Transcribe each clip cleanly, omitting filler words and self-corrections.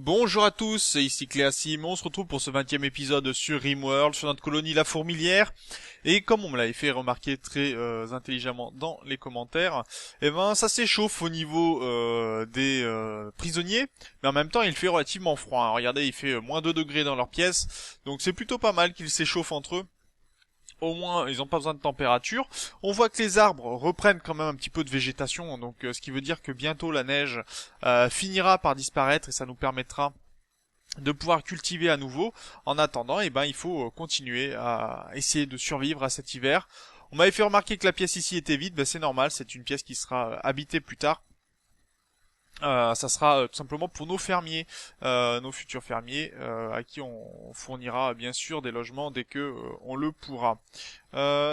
Bonjour à tous, c'est ici Cléasim, on se retrouve pour ce 20e épisode sur Rimworld, sur notre colonie La Fourmilière, et comme on me l'avait fait remarquer très intelligemment dans les commentaires, eh ben ça s'échauffe au niveau des prisonniers, mais en même temps il fait relativement froid, hein. Regardez, il fait moins 2 degrés dans leur pièce, donc c'est plutôt pas mal qu'ils s'échauffent entre eux. Au moins, ils n'ont pas besoin de température. On voit que les arbres reprennent quand même un petit peu de végétation, donc ce qui veut dire que bientôt la neige finira par disparaître et ça nous permettra de pouvoir cultiver à nouveau. En attendant, eh ben, il faut continuer à essayer de survivre à cet hiver. On m'avait fait remarquer que la pièce ici était vide, ben, c'est normal, c'est une pièce qui sera habitée plus tard. Ça sera tout simplement pour nos fermiers, nos futurs fermiers, à qui on fournira bien sûr des logements dès que on le pourra.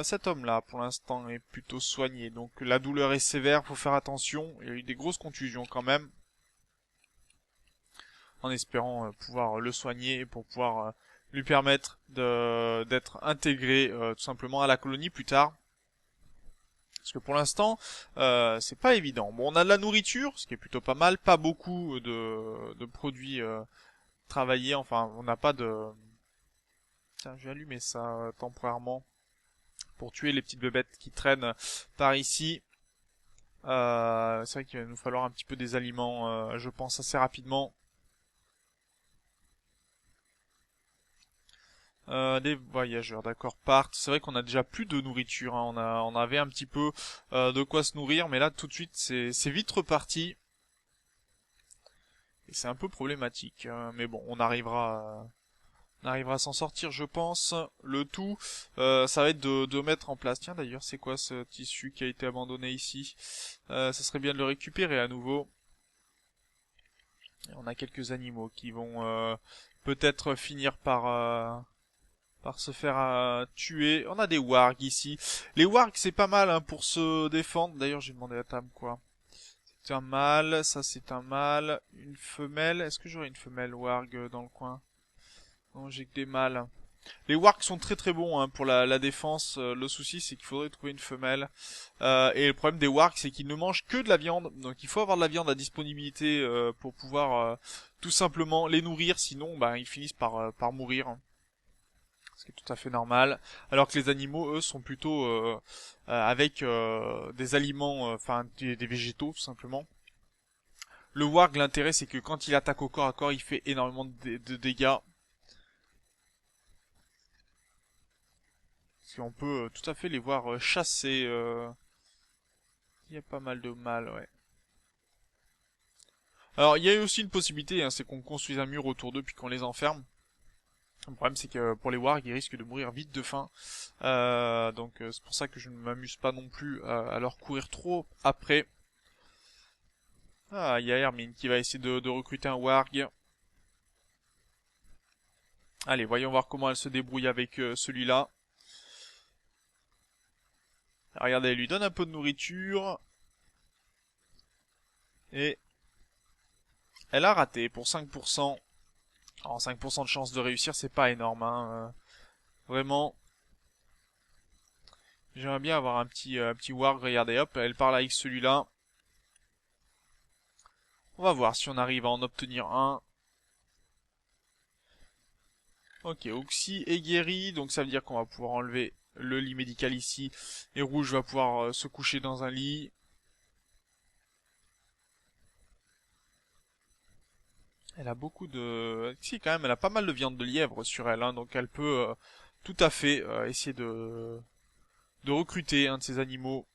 Cet homme-là, pour l'instant, est plutôt soigné, donc la douleur est sévère, faut faire attention. Il y a eu des grosses contusions quand même, en espérant pouvoir le soigner pour pouvoir lui permettre d'être intégré tout simplement à la colonie plus tard. Parce que pour l'instant, c'est pas évident. Bon, on a de la nourriture, ce qui est plutôt pas mal, pas beaucoup de produits travaillés, enfin, on n'a pas de... Tiens, je vais allumer ça temporairement pour tuer les petites bébêtes qui traînent par ici. C'est vrai qu'il va nous falloir un petit peu des aliments, je pense, assez rapidement. Des voyageurs, d'accord, partent. C'est vrai qu'on a déjà plus de nourriture, hein. On avait un petit peu de quoi se nourrir, mais là tout de suite c'est vite reparti. Et c'est un peu problématique, hein. Mais bon, on arrivera à s'en sortir, je pense. Le tout, ça va être de mettre en place. Tiens, d'ailleurs, c'est quoi ce tissu qui a été abandonné ici? Ça serait bien de le récupérer à nouveau. Et on a quelques animaux qui vont peut-être finir par se faire tuer. On a des wargs ici. Les wargs, c'est pas mal hein, pour se défendre. D'ailleurs, j'ai demandé à Tam quoi. C'est un mâle, ça c'est un mâle. Une femelle. Est-ce que j'aurais une femelle warg dans le coin? Non, j'ai que des mâles. Les wargs sont très très bons hein, pour la défense. Le souci, c'est qu'il faudrait trouver une femelle. Et le problème des wargs, c'est qu'ils ne mangent que de la viande. Donc il faut avoir de la viande à disponibilité pour pouvoir tout simplement les nourrir. Sinon, bah, ils finissent par mourir, hein. Ce qui est tout à fait normal, alors que les animaux, eux, sont plutôt avec des aliments, enfin des végétaux tout simplement. Le warg, l'intérêt, c'est que quand il attaque au corps à corps, il fait énormément de dégâts. Parce qu'on peut tout à fait les voir chasser. Il y a pas mal de mâles, ouais. Alors, il y a aussi une possibilité, hein, c'est qu'on construise un mur autour d'eux puis qu'on les enferme. Le problème, c'est que pour les wargs, ils risquent de mourir vite de faim. Donc, c'est pour ça que je ne m'amuse pas non plus à leur courir trop après. Ah, il y a Hermine qui va essayer de recruter un warg. Allez, voyons voir comment elle se débrouille avec celui-là. Regardez, elle lui donne un peu de nourriture. Et elle a raté pour 5%. Alors 5% de chance de réussir, c'est pas énorme, hein. Vraiment. J'aimerais bien avoir un petit warg. Regardez, hop, elle parle avec celui-là. On va voir si on arrive à en obtenir un. Ok, Oxy est guéri, donc ça veut dire qu'on va pouvoir enlever le lit médical ici. Et Rouge va pouvoir se coucher dans un lit. Elle a beaucoup de... Si, quand même, elle a pas mal de viande de lièvre sur elle, hein, donc elle peut tout à fait essayer de recruter un de ces animaux.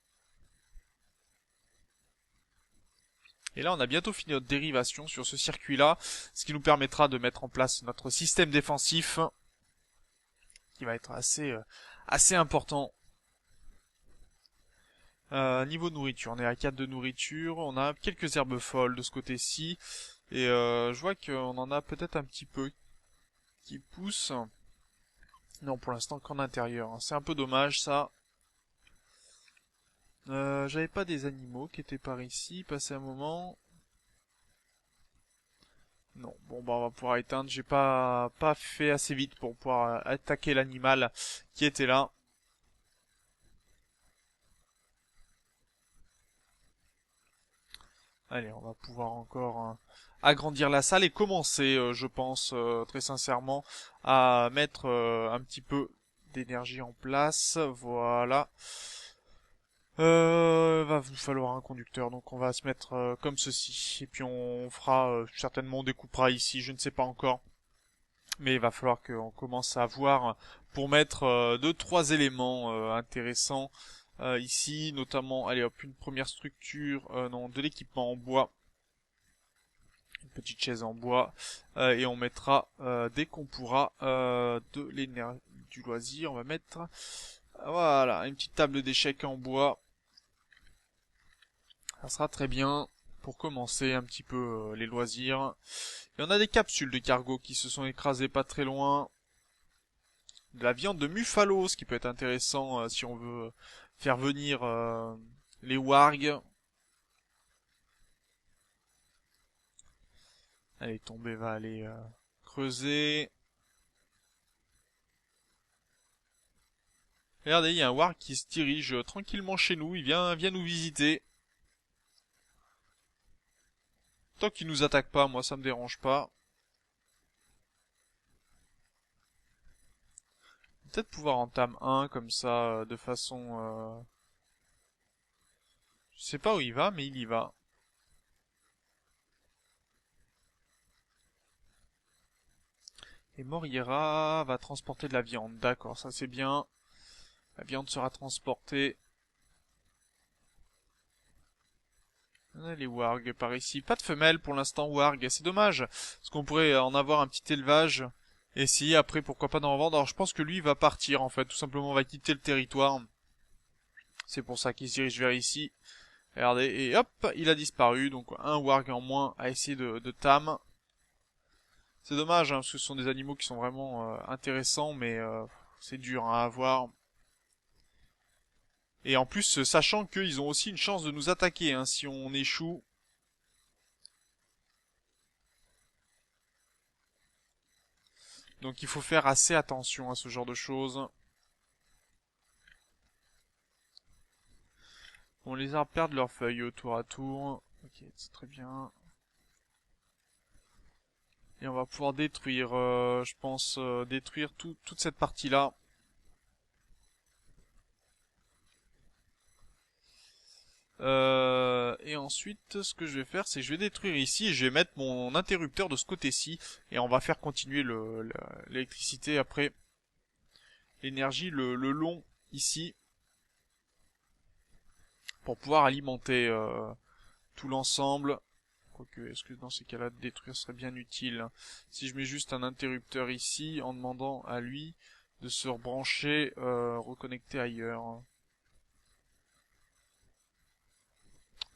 Et là, on a bientôt fini notre dérivation sur ce circuit-là, ce qui nous permettra de mettre en place notre système défensif, qui va être assez important. Niveau nourriture, on est à 4 de nourriture, on a quelques herbes folles de ce côté-ci, et je vois qu'on en a peut-être un petit peu qui poussent. Non, pour l'instant qu'en intérieur, hein. C'est un peu dommage ça. J'avais pas des animaux qui étaient par ici, passé un moment. Non, bon bah on va pouvoir éteindre, j'ai pas fait assez vite pour pouvoir attaquer l'animal qui était là. Allez, on va pouvoir encore agrandir la salle et commencer, je pense, très sincèrement, à mettre un petit peu d'énergie en place. Voilà. Va vous falloir un conducteur, donc on va se mettre comme ceci. Et puis on fera, certainement on découpera ici, je ne sais pas encore. Mais il va falloir qu'on commence à voir pour mettre deux, trois éléments intéressants ici, notamment, allez hop, une première structure, non, de l'équipement en bois, une petite chaise en bois, et on mettra, dès qu'on pourra, de l'énergie, du loisir, on va mettre, voilà, une petite table d'échecs en bois, ça sera très bien pour commencer un petit peu les loisirs. Et on a des capsules de cargo qui se sont écrasées pas très loin. De la viande de Muffalos qui peut être intéressant si on veut faire venir les wargs. Allez, Tombé va aller creuser. Regardez, il y a un warg qui se dirige tranquillement chez nous, il vient nous visiter. Tant qu'il nous attaque pas, moi ça me dérange pas. Peut-être pouvoir en tame 1 comme ça, de façon... Je sais pas où il va, mais il y va. Et Moriera va transporter de la viande. D'accord, ça c'est bien. La viande sera transportée. Les wargs par ici. Pas de femelles pour l'instant warg. C'est dommage. Parce qu'on pourrait en avoir un petit élevage. Et si après pourquoi pas d'en vendre. Alors je pense que lui il va partir en fait. Tout simplement on va quitter le territoire. C'est pour ça qu'il se dirige vers ici. Regardez. Et hop, il a disparu. Donc un warg en moins à essayer de tam. C'est dommage, hein, parce que ce sont des animaux qui sont vraiment intéressants, mais c'est dur hein, à avoir. Et en plus, sachant qu'ils ont aussi une chance de nous attaquer, hein, si on échoue. Donc il faut faire assez attention à ce genre de choses. Bon, les arbres perdent leurs feuilles tour à tour. Ok, c'est très bien. Et on va pouvoir détruire, je pense, détruire toute cette partie-là. Et ensuite, ce que je vais faire, c'est que je vais détruire ici et je vais mettre mon interrupteur de ce côté-ci. Et on va faire continuer l'électricité après. L'énergie, le long ici. Pour pouvoir alimenter tout l'ensemble. Quoique, est-ce que dans ces cas-là, détruire serait bien utile? Si je mets juste un interrupteur ici, en demandant à lui de se rebrancher, reconnecter ailleurs.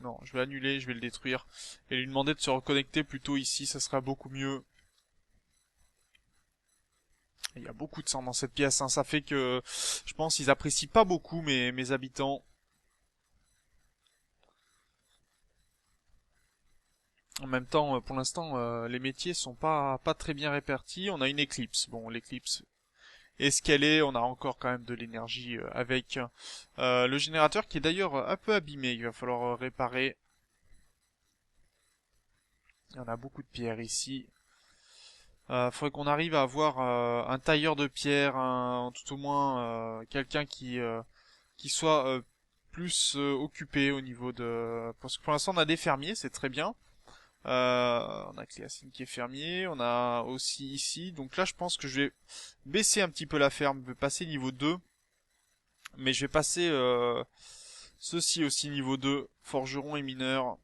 Non, je vais annuler, je vais le détruire. Et lui demander de se reconnecter plutôt ici, ça sera beaucoup mieux. Il y a beaucoup de sang dans cette pièce, hein. Ça fait que je pense qu'ils apprécient pas beaucoup mes habitants. En même temps, pour l'instant, les métiers sont pas très bien répartis. On a une éclipse. Bon, l'éclipse est ce qu'elle est. On a encore quand même de l'énergie avec le générateur qui est d'ailleurs un peu abîmé. Il va falloir réparer. Il y en a beaucoup de pierres ici. Faudrait qu'on arrive à avoir un tailleur de pierre, tout au moins quelqu'un qui soit plus occupé au niveau de... Parce que pour l'instant on a des fermiers, c'est très bien. On a Cléacine qui est fermier, on a aussi ici. Donc là je pense que je vais baisser un petit peu la ferme, je vais passer niveau 2. Mais je vais passer ceci aussi niveau 2, forgeron et mineur.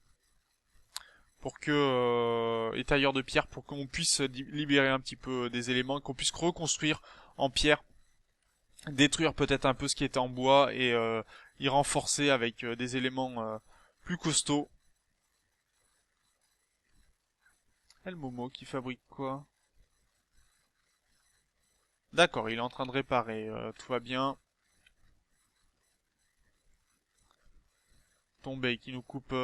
Pour que et tailleur de pierre pour qu'on puisse libérer un petit peu des éléments, qu'on puisse reconstruire en pierre, détruire peut-être un peu ce qui était en bois et y renforcer avec des éléments plus costauds. Et le Momo qui fabrique quoi? D'accord, il est en train de réparer, tout va bien. Tombé qui nous coupe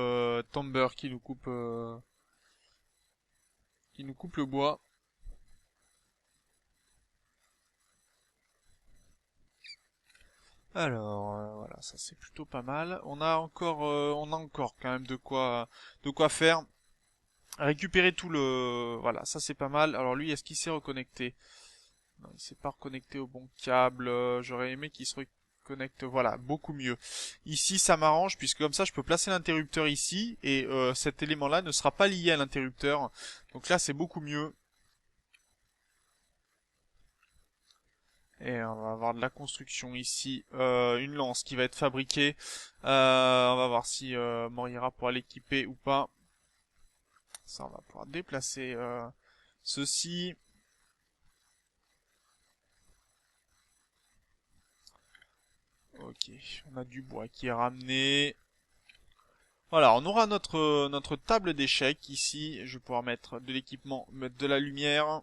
Tomber qui nous coupe le bois. Alors, voilà, ça c'est plutôt pas mal. On a encore quand même de quoi faire. Récupérer tout le, voilà, ça c'est pas mal. Alors lui, est-ce qu'il s'est reconnecté? Non, il s'est pas reconnecté au bon câble. J'aurais aimé qu'il se reconnecte. Voilà, beaucoup mieux. Ici, ça m'arrange puisque comme ça, je peux placer l'interrupteur ici et cet élément-là ne sera pas lié à l'interrupteur. Donc là, c'est beaucoup mieux. Et on va avoir de la construction ici. Une lance qui va être fabriquée. On va voir si Morira pourra l'équiper ou pas. Ça, on va pouvoir déplacer ceci. Ok, on a du bois qui est ramené. Voilà, on aura notre table d'échecs ici. Je vais pouvoir mettre de l'équipement, mettre de la lumière.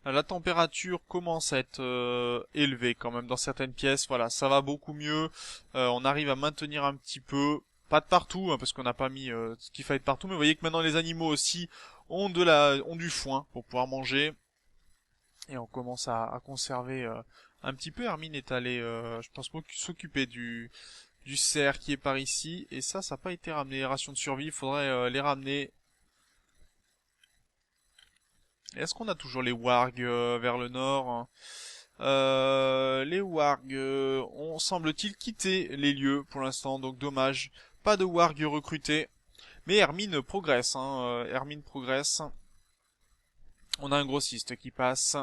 La température commence à être élevée quand même dans certaines pièces. Voilà, ça va beaucoup mieux. On arrive à maintenir un petit peu, pas de partout, hein, parce qu'on n'a pas mis ce qu'il fallait de partout. Mais vous voyez que maintenant les animaux aussi ont du foin pour pouvoir manger. Et on commence à conserver un petit peu. Hermine est allée, je pense, s'occuper du cerf qui est par ici. Et ça n'a pas été ramené. Les rations de survie, il faudrait les ramener. Est-ce qu'on a toujours les wargs vers le nord, hein? Les wargs ont semble-t-il quitté les lieux pour l'instant, donc dommage. Pas de wargs recrutés. Mais Hermine progresse, hein. Hermine progresse. On a un grossiste qui passe.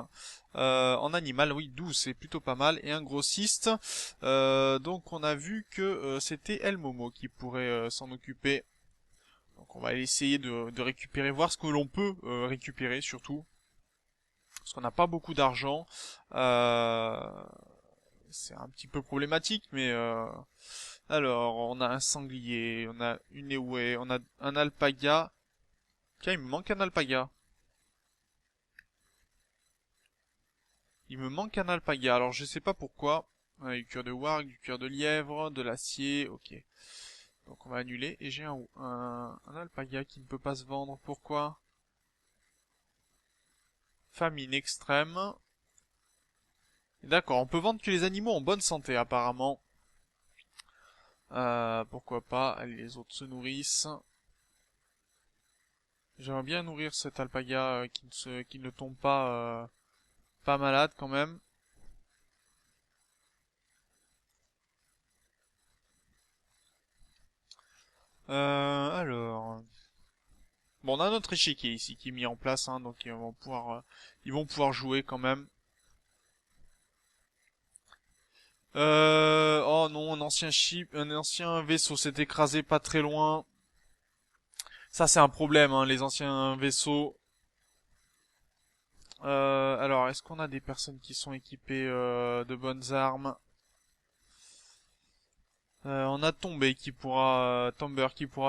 En animal, oui, 12, c'est plutôt pas mal. Et un grossiste. Donc on a vu que c'était El Momo qui pourrait s'en occuper. Donc on va essayer de récupérer, voir ce que l'on peut récupérer surtout. Parce qu'on n'a pas beaucoup d'argent. C'est un petit peu problématique, mais alors on a un sanglier, on a une éouée, on a un alpaga. Tiens, il me manque un alpaga. Il me manque un alpaga, alors je sais pas pourquoi. On a du cuir de warg, du cuir de lièvre, de l'acier, ok. Donc on va annuler, et j'ai un alpaga qui ne peut pas se vendre, pourquoi? Famine extrême. D'accord, on peut vendre que les animaux en bonne santé apparemment. Pourquoi pas, allez, les autres se nourrissent. J'aimerais bien nourrir cet alpaga qui ne tombe pas malade quand même. Alors... Bon, on a notre échiquier ici qui est mis en place, hein, donc ils vont pouvoir jouer quand même. Oh non, un ancien vaisseau s'est écrasé pas très loin. Ça c'est un problème, hein, les anciens vaisseaux. Alors, est-ce qu'on a des personnes qui sont équipées de bonnes armes? On a Tomber qui pourra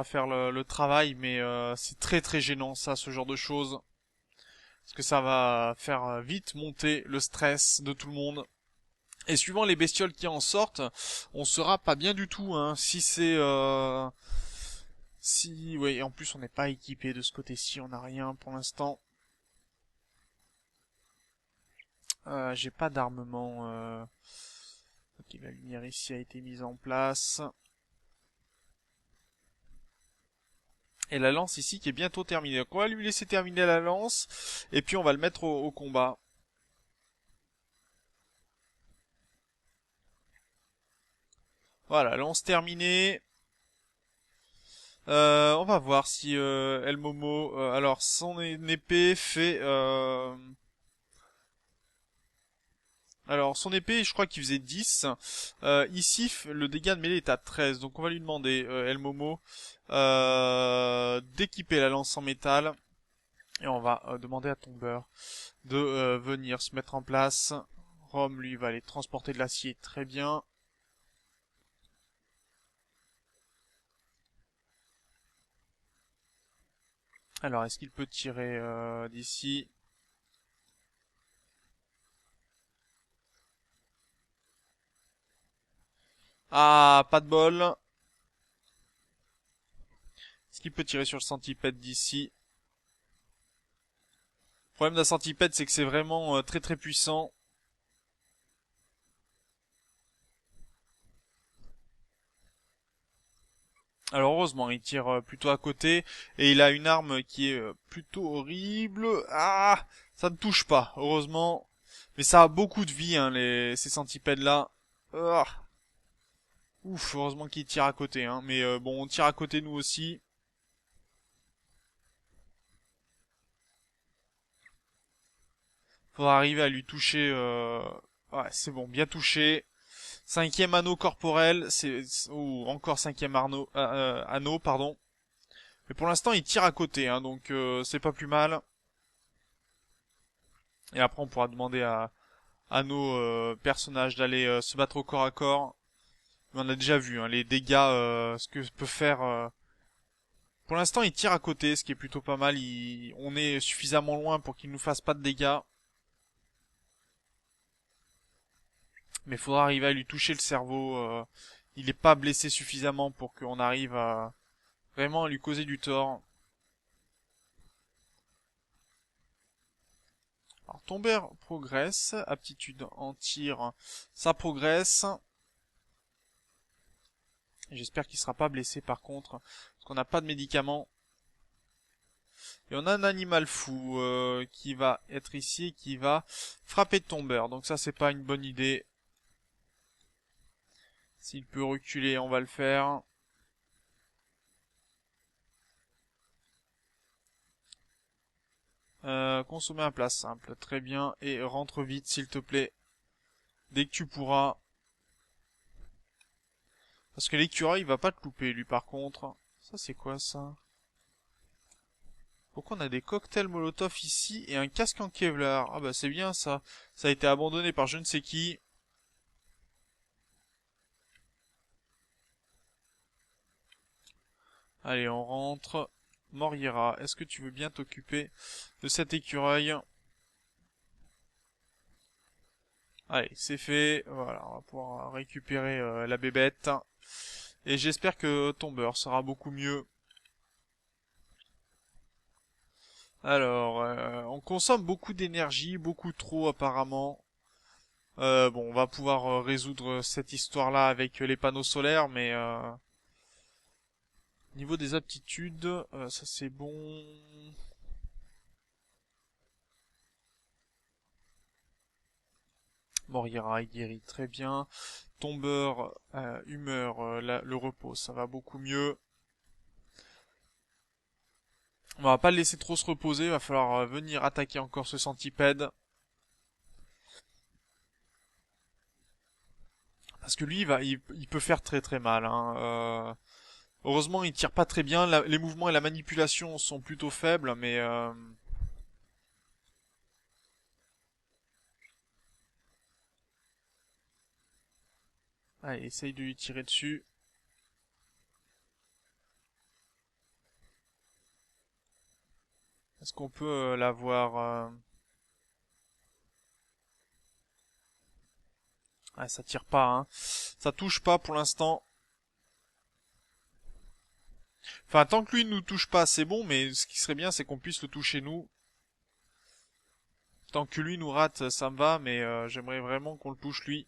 faire le travail, mais c'est très très gênant ça, ce genre de choses, parce que ça va faire vite monter le stress de tout le monde. Et suivant les bestioles qui en sortent, on sera pas bien du tout, hein. Si, oui, en plus on n'est pas équipé de ce côté-ci, on n'a rien pour l'instant. J'ai pas d'armement. Ok, la lumière ici a été mise en place. Et la lance ici qui est bientôt terminée. Donc on va lui laisser terminer la lance. Et puis on va le mettre au combat. Voilà, lance terminée. On va voir si El Momo... alors son épée fait... alors son épée je crois qu'il faisait 10. Ici le dégât de mêlée est à 13. Donc on va lui demander, El Momo, d'équiper la lance en métal. Et on va demander à Tomber de venir se mettre en place. Rome, lui, va aller transporter de l'acier très bien. Alors, est-ce qu'il peut tirer d'ici? Ah, pas de bol. Est-ce qu'il peut tirer sur le centipède d'ici? problème d'un centipède, c'est que c'est vraiment très très puissant. Alors heureusement, il tire plutôt à côté et il a une arme qui est plutôt horrible. Ah, ça ne touche pas, heureusement. Mais ça a beaucoup de vie, hein, ces centipèdes là. Ah, ouf, heureusement qu'il tire à côté, hein. Mais bon, on tire à côté nous aussi. Faudra arriver à lui toucher. Ouais, c'est bon, bien touché. Cinquième anneau corporel, ou encore cinquième anneau, pardon. Mais pour l'instant, il tire à côté, hein, donc c'est pas plus mal. Et après, on pourra demander à nos personnages d'aller se battre au corps à corps. Mais on a déjà vu hein, les dégâts, ce que peut faire. Pour l'instant, il tire à côté, ce qui est plutôt pas mal. On est suffisamment loin pour qu'il nous fasse pas de dégâts. Mais il faudra arriver à lui toucher le cerveau. Il est pas blessé suffisamment pour qu'on arrive à vraiment à lui causer du tort. Alors, tomber progresse, aptitude en tir, ça progresse. J'espère qu'il sera pas blessé par contre, parce qu'on n'a pas de médicaments. Et on a un animal fou qui va être ici et qui va frapper de tombeur. Donc ça c'est pas une bonne idée. S'il peut reculer, on va le faire. Consommer un plat simple, très bien. Et rentre vite s'il te plaît. Dès que tu pourras. Parce que l'écureuil il va pas te louper lui par contre. Ça c'est quoi ça? Pourquoi on a des cocktails Molotov ici et un casque en Kevlar? Ah bah c'est bien ça. Ça a été abandonné par je ne sais qui. Allez, on rentre. Morira, est-ce que tu veux bien t'occuper de cet écureuil? Allez, c'est fait. Voilà, on va pouvoir récupérer la bébête. Et j'espère que ton beurre sera beaucoup mieux. Alors, on consomme beaucoup d'énergie, beaucoup trop apparemment. Bon, on va pouvoir résoudre cette histoire-là avec les panneaux solaires, mais niveau des aptitudes, ça c'est bon. Morira, il guérit très bien. Tombeur, humeur, le repos, ça va beaucoup mieux. On va pas le laisser trop se reposer, va falloir venir attaquer encore ce centipède. Parce que lui, il peut faire très très mal. Hein. Heureusement, il tire pas très bien. Les mouvements et la manipulation sont plutôt faibles, mais allez, essaye de lui tirer dessus. Est-ce qu'on peut l'avoir Ah, ça tire pas, hein. Ça touche pas pour l'instant. Enfin, tant que lui ne nous touche pas, c'est bon, mais ce qui serait bien, c'est qu'on puisse le toucher nous. Tant que lui nous rate, ça me va, mais j'aimerais vraiment qu'on le touche lui.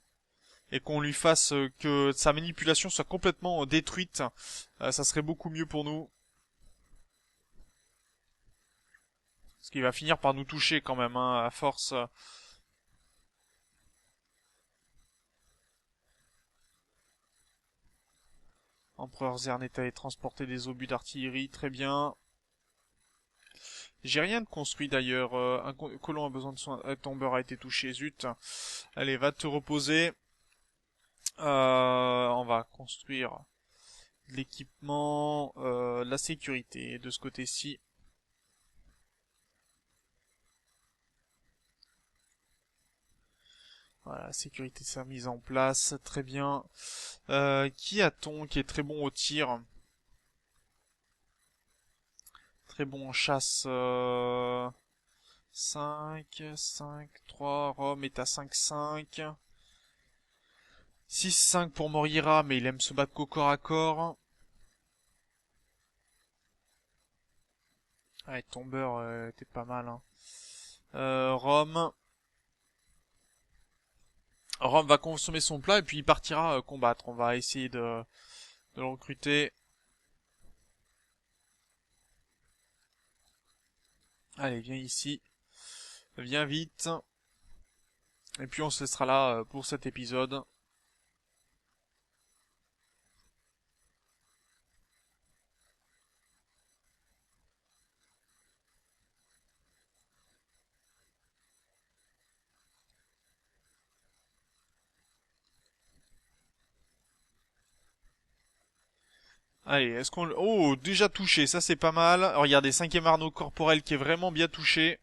Et qu'on lui fasse que sa manipulation soit complètement détruite. Ça serait beaucoup mieux pour nous. Parce qu'il va finir par nous toucher quand même, hein, à force. Empereur Zerneta est transporté des obus d'artillerie, très bien. J'ai rien de construit d'ailleurs. Un colon a besoin de soins. Un tombeur a été touché, zut. Allez, va te reposer. On va construire l'équipement, la sécurité de ce côté-ci. Voilà, la sécurité s'est mise en place, très bien. Qui a-t-on qui est très bon au tir? Très bon en chasse. 5, 5, 3, Rome est à 5, 5. 6, 5 pour Morira, mais il aime se battre qu'au corps à corps. Ouais, tombeur était pas mal, hein. Rome. Rome va consommer son plat et puis il partira combattre. On va essayer de le recruter. Allez, viens ici. Viens vite. Et puis on se laissera là pour cet épisode. Allez, est-ce qu'on... Oh, déjà touché, ça c'est pas mal. Regardez, cinquième Arnaud corporel qui est vraiment bien touché.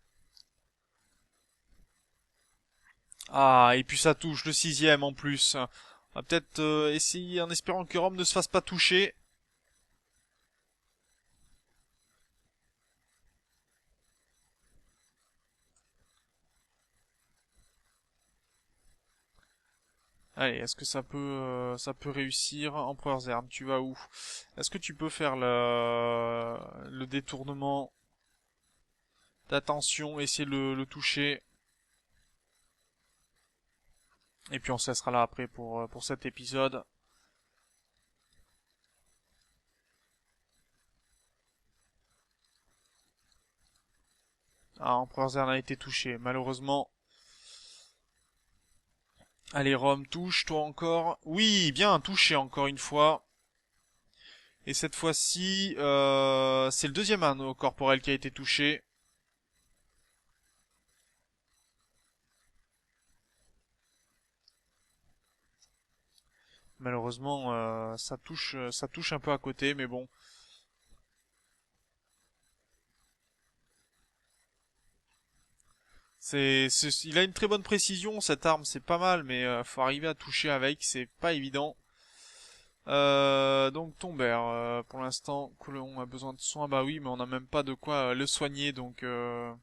Ah, et puis ça touche, le sixième en plus. On va peut-être essayer en espérant que Rome ne se fasse pas toucher. Allez, est-ce que ça peut réussir? Empereur Zerm, tu vas où? Est-ce que tu peux faire le détournement d'attention, essayer de le toucher? Et puis on se laissera là après pour cet épisode. Ah, Empereur Zerm a été touché, malheureusement. Allez, Rome, touche, toi encore. Oui, bien, touché encore une fois. Et cette fois-ci, c'est le deuxième anneau corporel qui a été touché. Malheureusement, ça touche un peu à côté, mais bon. Il a une très bonne précision, cette arme, c'est pas mal, mais faut arriver à toucher avec, c'est pas évident. Donc Tomber, pour l'instant, Colon a besoin de soins, bah oui, mais on n'a même pas de quoi le soigner, donc que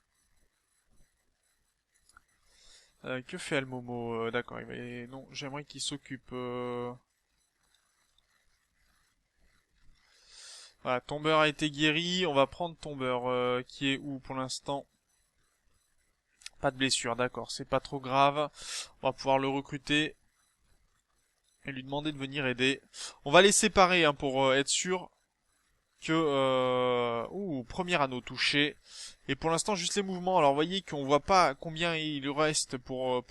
fait Almomo? D'accord, non, j'aimerais qu'il s'occupe. Voilà, Tomber a été guéri, on va prendre Tomber, qui est où pour l'instant? Pas de blessure, d'accord, c'est pas trop grave. On va pouvoir le recruter et lui demander de venir aider. On va les séparer hein, pour être sûr que... Ouh, premier anneau touché. Et pour l'instant, juste les mouvements. Alors, vous voyez qu'on voit pas combien il reste pour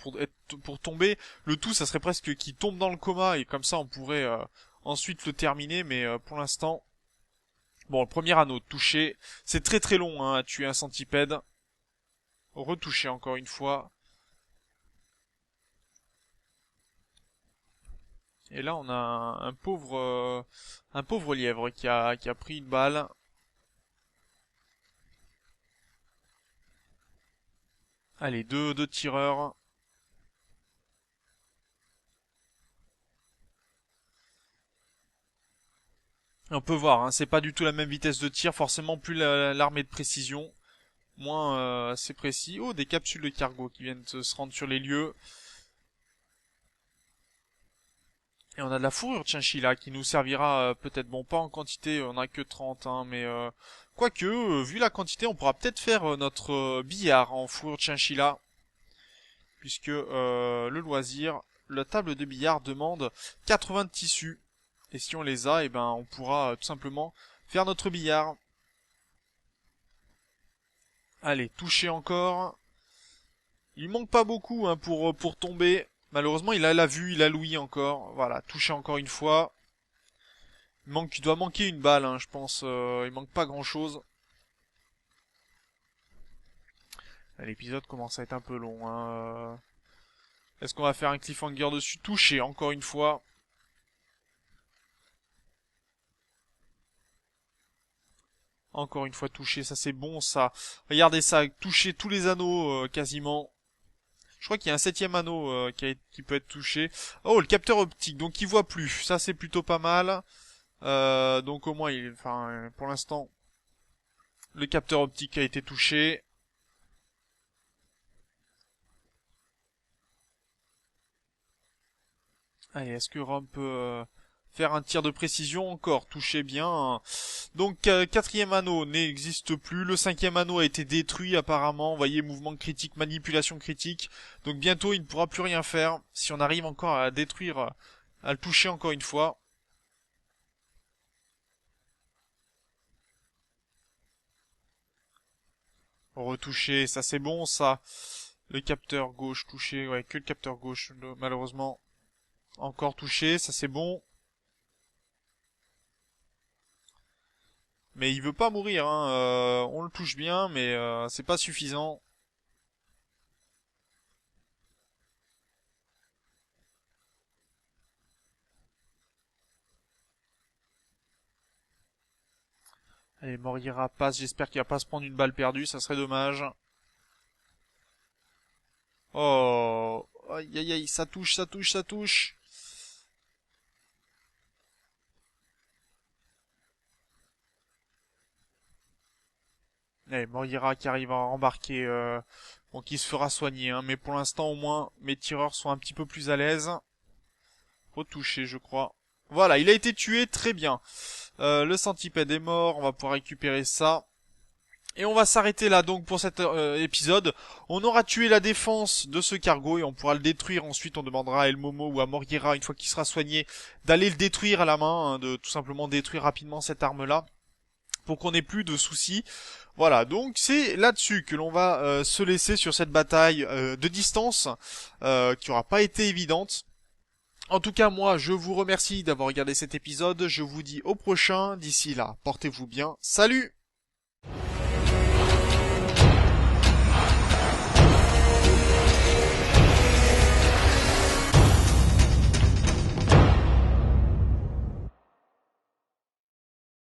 tomber. Le tout, ça serait presque qu'il tombe dans le coma. Et comme ça, on pourrait ensuite le terminer. Mais pour l'instant... Bon, le premier anneau touché. C'est très très long hein, à tuer un centipède. Retouché encore une fois. Et là, on a un pauvre lièvre qui a pris une balle. Allez, deux tireurs. On peut voir, hein, c'est pas du tout la même vitesse de tir. Forcément, plus l'arme est de précision, moins c'est précis. Oh, des capsules de cargo qui viennent de se rendre sur les lieux. Et on a de la fourrure de chinchilla qui nous servira peut-être, bon, pas en quantité, on a que 30, hein, mais quoique, vu la quantité, on pourra peut-être faire notre billard en fourrure de chinchilla, puisque le loisir, la table de billard demande 80 de tissus. Et si on les a, eh ben, on pourra tout simplement faire notre billard. Allez, toucher encore. Il manque pas beaucoup hein, pour tomber. Malheureusement, il a la vue, il a l'ouïe encore. Voilà, toucher encore une fois. Il doit manquer une balle, hein, je pense. Il manque pas grand-chose. L'épisode commence à être un peu long. Hein. Est-ce qu'on va faire un cliffhanger dessus? Toucher encore une fois. Encore une fois touché, ça c'est bon ça. Regardez ça, toucher tous les anneaux quasiment. Je crois qu'il y a un septième anneau qui peut être touché. Oh, le capteur optique, donc il voit plus. Ça c'est plutôt pas mal. Donc au moins, enfin, pour l'instant, le capteur optique a été touché. Allez, est-ce que Rome peut faire un tir de précision encore, toucher bien. Donc quatrième anneau n'existe plus, le cinquième anneau a été détruit apparemment, vous voyez, mouvement critique, manipulation critique, donc bientôt il ne pourra plus rien faire, si on arrive encore à détruire, à le toucher encore une fois. Retoucher, ça c'est bon ça. Le capteur gauche touché, ouais, que le capteur gauche, malheureusement. Encore touché, ça c'est bon. Mais il veut pas mourir, hein. On le touche bien, mais c'est pas suffisant. Allez, Morira passe, j'espère qu'il va pas se prendre une balle perdue, ça serait dommage. Oh, aïe aïe aïe, ça touche, ça touche, ça touche. Allez, Morira qui arrive à embarquer, bon, qui se fera soigner, hein, mais pour l'instant au moins mes tireurs sont un petit peu plus à l'aise. Retouché, je crois. Voilà, il a été tué, très bien. Le centipède est mort, on va pouvoir récupérer ça. Et on va s'arrêter là donc pour cet épisode. On aura tué la défense de ce cargo et on pourra le détruire. Ensuite on demandera à El Momo ou à Morgira, une fois qu'il sera soigné, d'aller le détruire à la main, hein, de tout simplement détruire rapidement cette arme-là, pour qu'on ait plus de soucis. Voilà, donc c'est là-dessus que l'on va se laisser sur cette bataille de distance, qui aura pas été évidente. En tout cas, moi, je vous remercie d'avoir regardé cet épisode. Je vous dis au prochain. D'ici là, portez-vous bien. Salut!